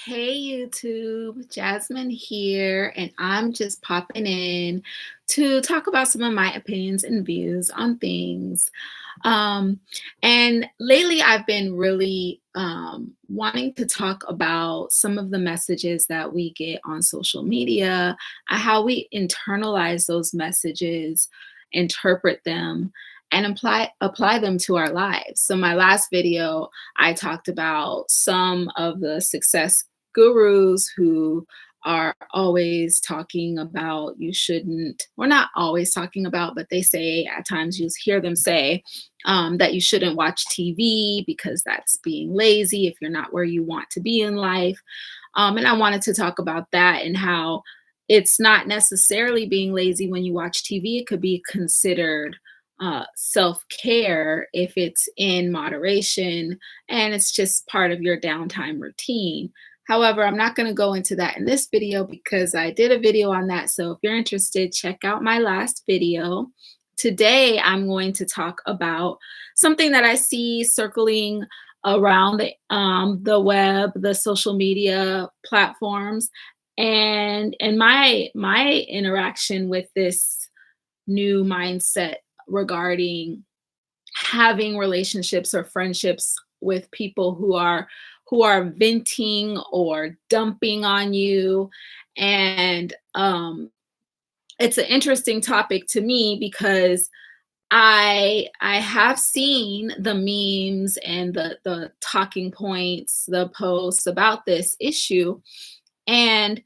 Hey YouTube, Jasmine here, and I'm just popping in to talk about some of my opinions and views on things. Um, and lately, I've been really wanting to talk about some of the messages that we get on social media, how we internalize those messages, interpret them, and apply them to our lives. So, my last video, I talked about some of the success gurus who are always talking about you shouldn't, or not always talking about, but they say at times you hear them say that you shouldn't watch TV because that's being lazy if you're not where you want to be in life. And I wanted to talk about that and how it's not necessarily being lazy when you watch TV. It could be considered self care if it's in moderation and it's just part of your downtime routine. However, I'm not going to go into that in this video because I did a video on that. So if you're interested, check out my last video. Today, I'm going to talk about something that I see circling around the web, the social media platforms, and my interaction with this new mindset regarding having relationships or friendships with people who are venting or dumping on you. And it's an interesting topic to me because I have seen the memes and the talking points, the posts about this issue. And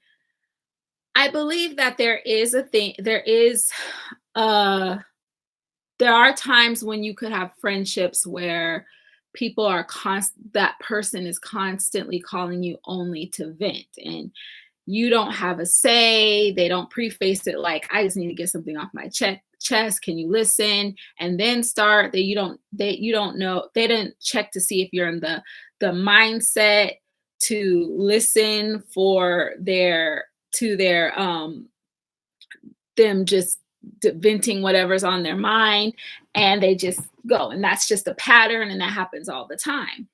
I believe that uh there are times when you could have friendships where that person is constantly calling you only to vent, and you don't have a say. They don't preface it like, I just need to get something off my chest, can you listen, and then start. That you don't know, they didn't check to see if you're in the mindset to listen for them just venting whatever's on their mind, and they just go, and that's just a pattern, and that happens all the time.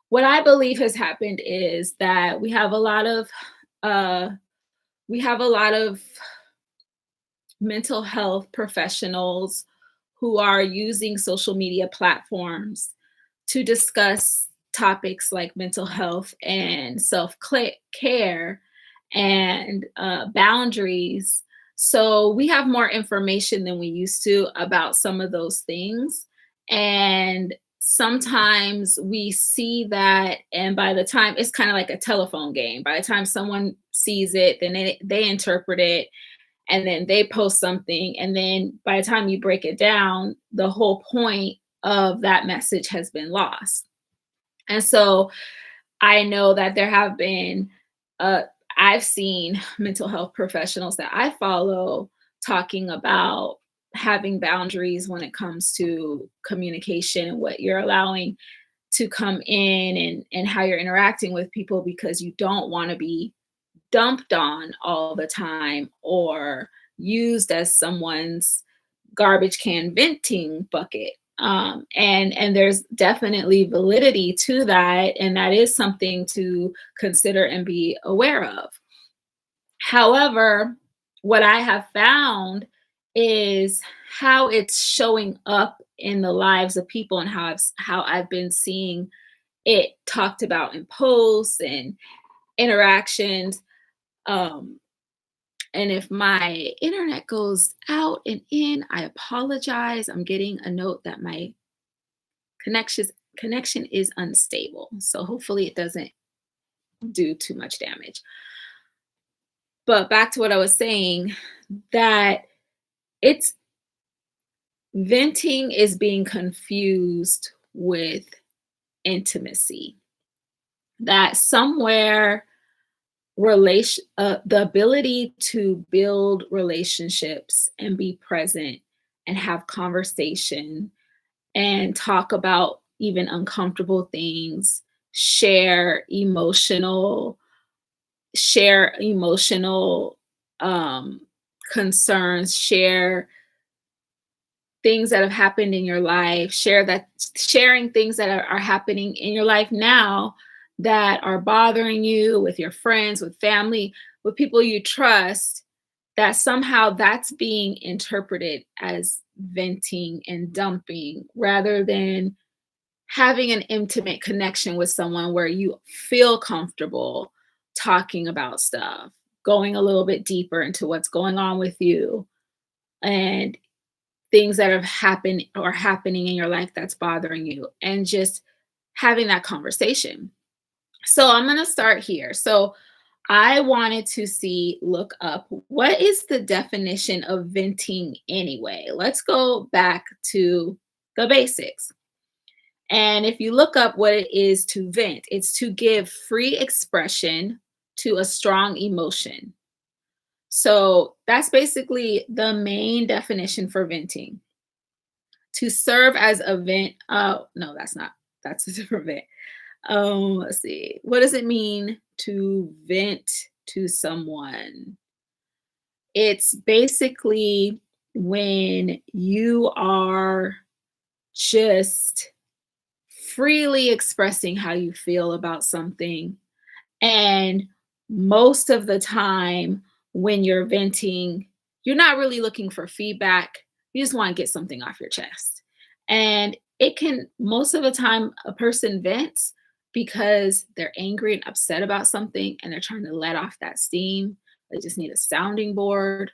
What I believe has happened is that uh we have a lot of mental health professionals who are using social media platforms to discuss topics like mental health and self care and boundaries. So we have more information than we used to about some of those things. And sometimes we see that, and by the time, it's kind of like a telephone game. By the time someone sees it, then they interpret it, and then they post something. And then by the time you break it down, the whole point of that message has been lost. And so I know that there have been, uh, I've seen mental health professionals that I follow talking about having boundaries when it comes to communication and what you're allowing to come in, and how you're interacting with people, because you don't want to be dumped on all the time or used as someone's garbage can venting bucket. And there's definitely validity to that, and that is something to consider and be aware of. However, what I have found is how it's showing up in the lives of people, and how I've been seeing it talked about in posts and interactions. Um, and if my internet goes out and in, I apologize. I'm getting a note that my connection is unstable. So hopefully it doesn't do too much damage. But back to what I was saying, that it's venting is being confused with intimacy. That somewhere the ability to build relationships and be present and have conversation and talk about even uncomfortable things, share emotional um, concerns, share things that have happened in your life, sharing things that are happening in your life now, that are bothering you with your friends, with family, with people you trust, that somehow that's being interpreted as venting and dumping rather than having an intimate connection with someone where you feel comfortable talking about stuff, going a little bit deeper into what's going on with you and things that have happened or happening in your life that's bothering you, and just having that conversation. So I'm going to start here. So I wanted to look up what is the definition of venting anyway. Let's go back to the basics. And if you look up what it is to vent, it's to give free expression to a strong emotion. So that's basically the main definition for venting. To serve as a vent. Oh, no, that's not. That's a different vent. Let's see. What does it mean to vent to someone? It's basically when you are just freely expressing how you feel about something. And most of the time, when you're venting, you're not really looking for feedback. You just want to get something off your chest. And it can, most of the time, a person vents because they're angry and upset about something and they're trying to let off that steam. They just need a sounding board.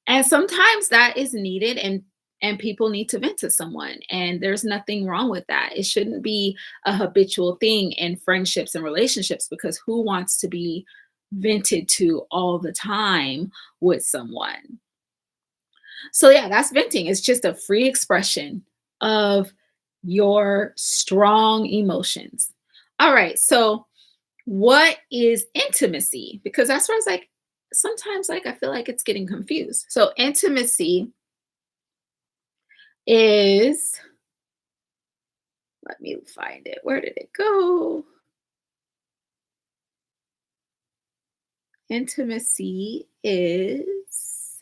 And sometimes that is needed, and people need to vent to someone, and there's nothing wrong with that. It shouldn't be a habitual thing in friendships and relationships, because who wants to be vented to all the time with someone? So yeah, that's venting. It's just a free expression of your strong emotions. All right, so what is intimacy? Because that's where I was like, sometimes like I feel like it's getting confused. So intimacy is, let me find it. Where did it go? Intimacy is,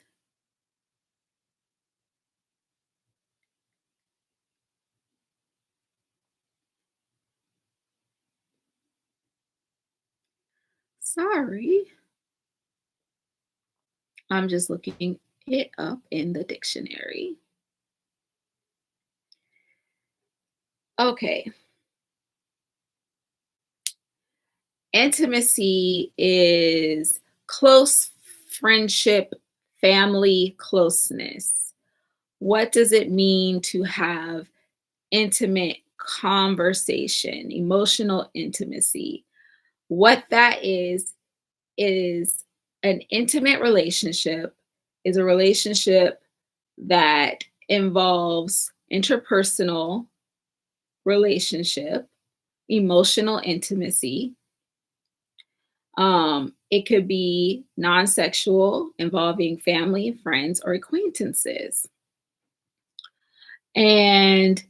sorry, I'm just looking it up in the dictionary. Okay. Intimacy is close friendship, family closeness. What does it mean to have intimate conversation, emotional intimacy? What that is an intimate relationship, is a relationship that involves interpersonal relationship, emotional intimacy. It could be non-sexual, involving family, friends, or acquaintances. And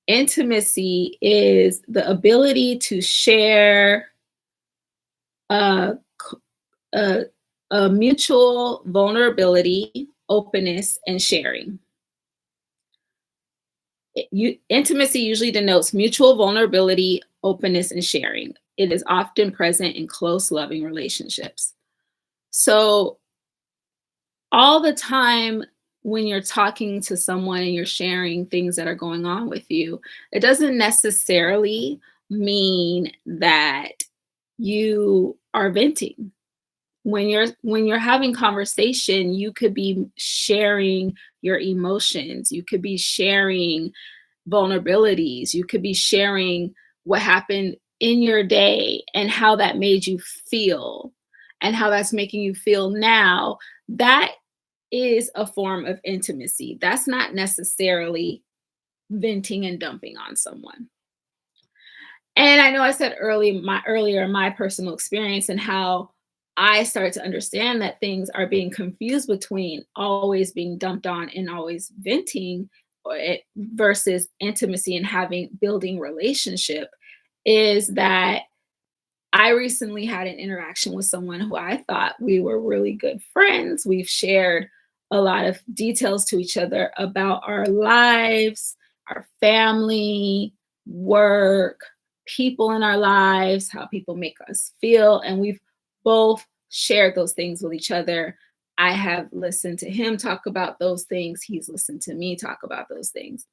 intimacy is the ability to share a, c- a, a mutual vulnerability, openness, and sharing. Intimacy usually denotes mutual vulnerability, openness, and sharing. It is often present in close, loving relationships. So, all the time when you're talking to someone and you're sharing things that are going on with you, it doesn't necessarily mean that you are venting. When you're having conversation, you could be sharing your emotions, you could be sharing vulnerabilities, you could be sharing what happened in your day and how that made you feel and how that's making you feel now. That is a form of intimacy. That's not necessarily venting and dumping on someone. And I know I said earlier my personal experience and how I started to understand that things are being confused between always being dumped on and always venting, versus intimacy and having building relationship, is that I recently had an interaction with someone who I thought we were really good friends. We've shared a lot of details to each other about our lives, our family, work. people in our lives, how people make us feel. And we've both shared those things with each other. I have listened to him talk about those things. He's listened to me talk about those things.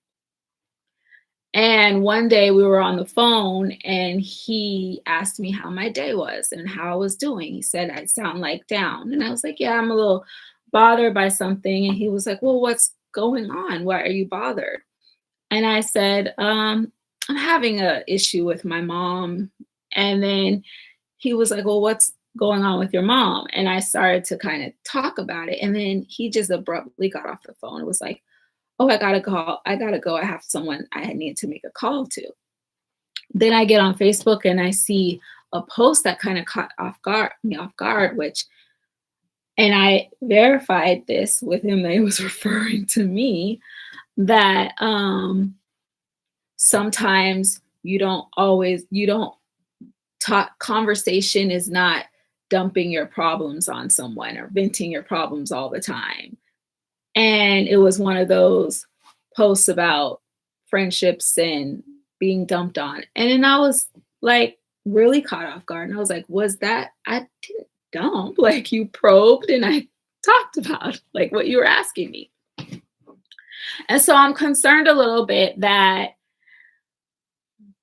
And one day we were on the phone and he asked me how my day was and how I was doing. He said, I sound like down. And I was like, yeah, I'm a little bothered by something. And he was like, well, what's going on? Why are you bothered? And I said, I'm having a issue with my mom. And then he was like, well, what's going on with your mom? And I started to kind of talk about it. And then he just abruptly got off the phone. It was like, oh, I gotta call. I gotta go. I have someone I need to make a call to. Then I get on Facebook and I see a post that kind of caught me off guard, which, and I verified this with him that he was referring to me, that sometimes you don't talk, conversation is not dumping your problems on someone or venting your problems all the time. And it was one of those posts about friendships and being dumped on. And then I was like really caught off guard. And I was like, was that, I didn't dump, like you probed and I talked about like what you were asking me. And so I'm concerned a little bit that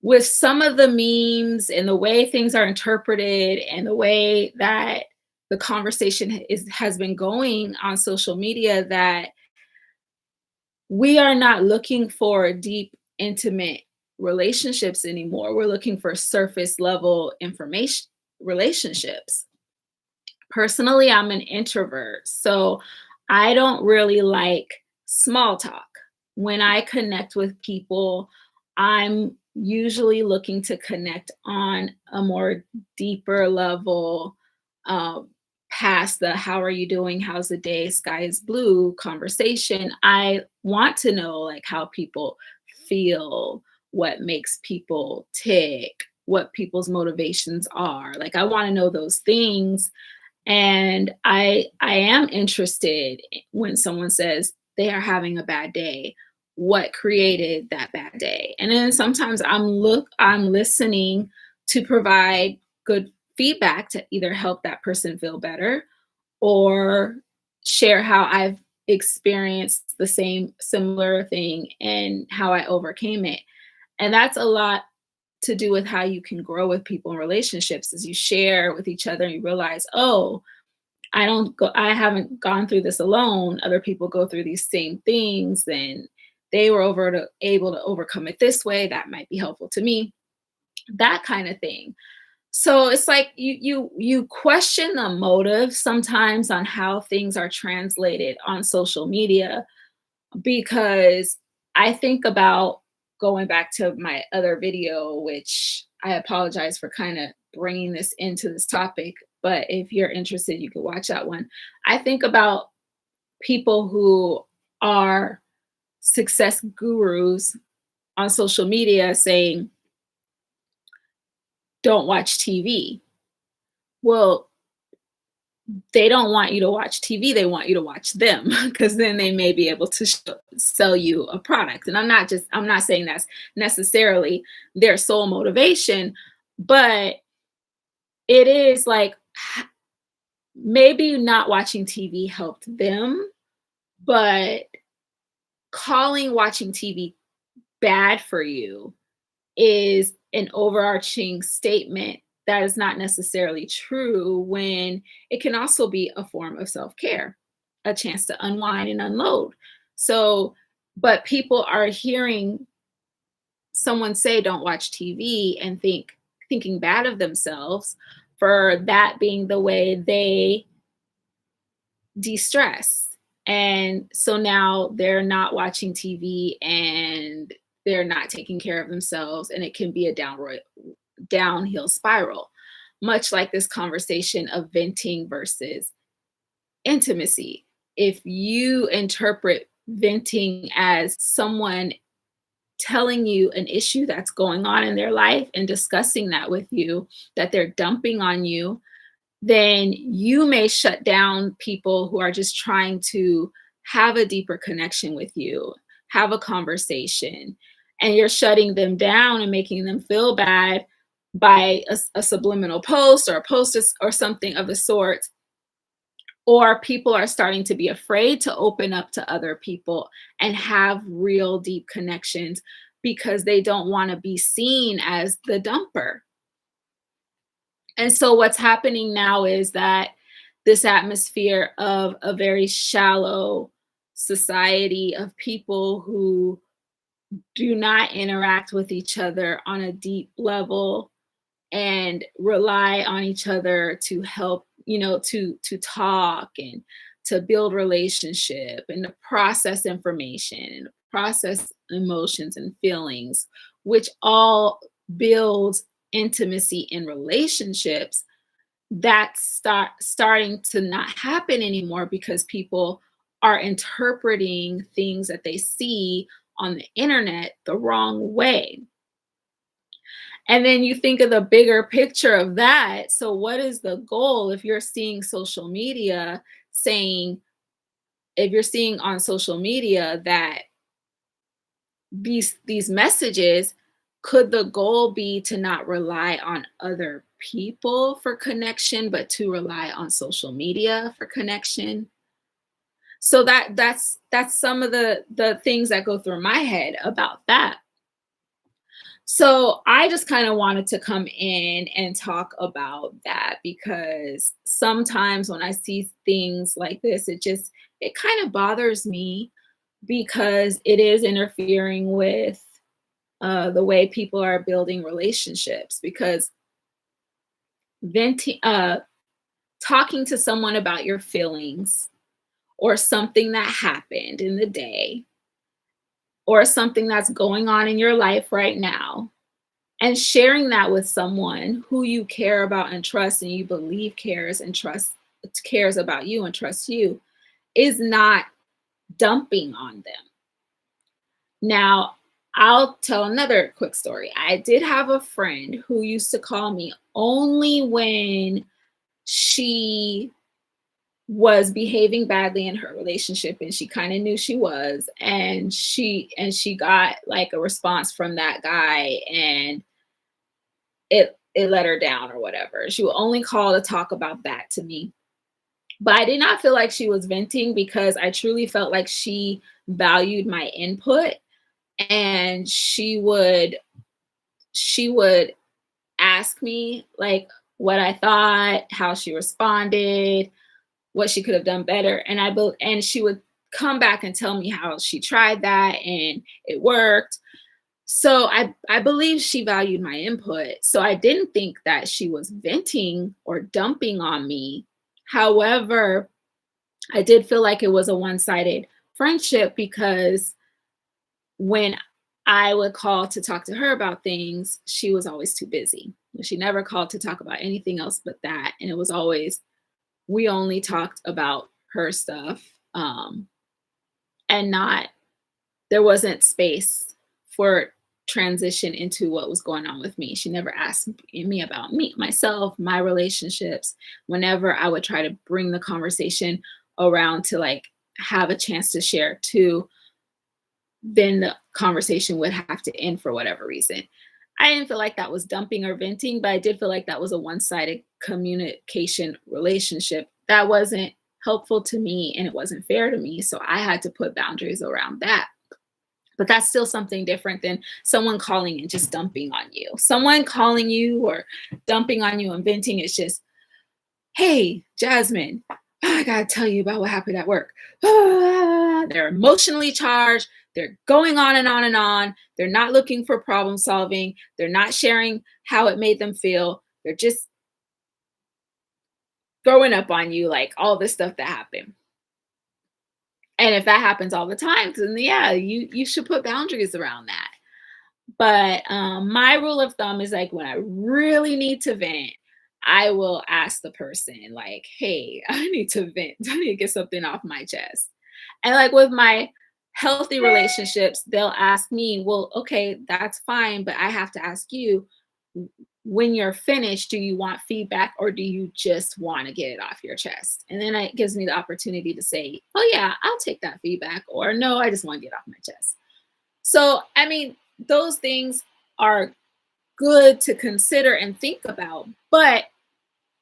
with some of the memes and the way things are interpreted and the way that the conversation has been going on social media, that we are not looking for deep, intimate relationships anymore. We're looking for surface level information relationships. Personally, I'm an introvert, so I don't really like small talk. When I connect with people, I'm usually looking to connect on a more deeper level, um, past the how are you doing, how's the day, sky is blue conversation. I want to know like how people feel, what makes people tick, what people's motivations are. Like I want to know those things. And I am interested when someone says they are having a bad day, what created that bad day. And then sometimes I'm listening to provide good feedback to either help that person feel better or share how I've experienced the same similar thing and how I overcame it. And that's a lot to do with how you can grow with people in relationships, as you share with each other and you realize, oh, I haven't gone through this alone. Other people go through these same things and they were able to overcome it this way. That might be helpful to me. That kind of thing. So it's like you question the motive sometimes on how things are translated on social media, because I think about going back to my other video, which I apologize for kind of bringing this into this topic, but if you're interested, you can watch that one. I think about people who are success gurus on social media saying, don't watch TV. Well, they don't want you to watch TV. They want you to watch them because then they may be able to sell you a product. And I'm not saying that's necessarily their sole motivation, but it is like maybe not watching TV helped them, but calling watching TV bad for you is an overarching statement that is not necessarily true, when it can also be a form of self-care, a chance to unwind and unload. So, but people are hearing someone say don't watch TV and thinking bad of themselves for that being the way they de-stress. And so now they're not watching TV and they're not taking care of themselves, and it can be a downhill spiral, much like this conversation of venting versus intimacy. If you interpret venting as someone telling you an issue that's going on in their life and discussing that with you, that they're dumping on you, then you may shut down people who are just trying to have a deeper connection with you, have a conversation. and you're shutting them down and making them feel bad by a subliminal post or a post or something of the sort, or people are starting to be afraid to open up to other people and have real deep connections because they don't want to be seen as the dumper. And so what's happening now is that this atmosphere of a very shallow society of people who do not interact with each other on a deep level and rely on each other to help, to talk and to build relationship and to process information and process emotions and feelings, which all builds intimacy in relationships. That's starting to not happen anymore because people are interpreting things that they see on the internet the wrong way. And then you think of the bigger picture of that. So, what is the goal if you're seeing social media saying, if you're seeing on social media that these messages, could the goal be to not rely on other people for connection, but to rely on social media for connection? So that's some of the things that go through my head about that. So I just kind of wanted to come in and talk about that because sometimes when I see things like this, it kind of bothers me because it is interfering with the way people are building relationships. Because venting, talking to someone about your feelings or something that happened in the day or something that's going on in your life right now, and sharing that with someone who you care about and trust and you believe cares about you and trusts you, is not dumping on them. Now, I'll tell another quick story. I did have a friend who used to call me only when she was behaving badly in her relationship and she kind of knew she was, and she got like a response from that guy, and it let her down or whatever. She would only call to talk about that to me. But I did not feel like she was venting because I truly felt like she valued my input, and she would ask me like what I thought, how she responded, what she could have done better, and she would come back and tell me how she tried that and it worked. So I believe she valued my input. So I didn't think that she was venting or dumping on me. However, I did feel like it was a one-sided friendship because when I would call to talk to her about things, she was always too busy. She never called to talk about anything else but that. And it was always, we only talked about her stuff, and not, there wasn't space for transition into what was going on with me. She never asked me about me, myself, my relationships. Whenever I would try to bring the conversation around to like have a chance to share too, then the conversation would have to end for whatever reason. I didn't feel like that was dumping or venting, but I did feel like that was a one-sided communication relationship that wasn't helpful to me and it wasn't fair to me. So I had to put boundaries around that. But that's still something different than someone calling and just dumping on you. Someone calling you or dumping on you and venting is just, hey, Jasmine, I gotta tell you about what happened at work. They're emotionally charged. They're going on and on and on. They're not looking for problem solving. They're not sharing how it made them feel. They're just throwing up on you like all this stuff that happened. And if that happens all the time, then yeah, you should put boundaries around that. But my rule of thumb is like when I really need to vent, I will ask the person like, "Hey, I need to vent. I need to get something off my chest." And like with my healthy relationships, they'll ask me, "Well, okay, that's fine, but I have to ask you, when you're finished, do you want feedback or do you just want to get it off your chest?" And then it gives me the opportunity to say, "Oh yeah, I'll take that feedback," or "No, I just want to get off my chest." So, I mean, those things are good to consider and think about. But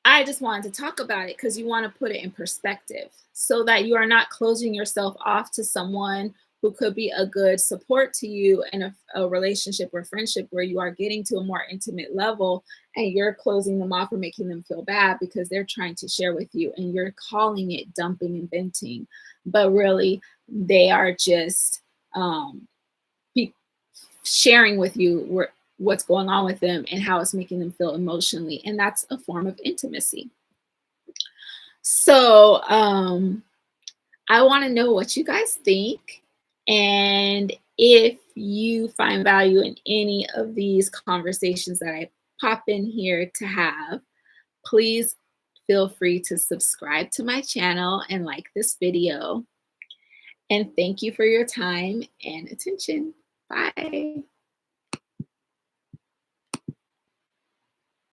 I just wanted to talk about it because you want to put it in perspective so that you are not closing yourself off to someone who could be a good support to you in a relationship or friendship where you are getting to a more intimate level, and you're closing them off or making them feel bad because they're trying to share with you and you're calling it dumping and venting. But really, they are just be sharing with you what's going on with them and how it's making them feel emotionally. And that's a form of intimacy. So I want to know what you guys think. And if you find value in any of these conversations that I pop in here to have, please feel free to subscribe to my channel and like this video. And thank you for your time and attention. Bye.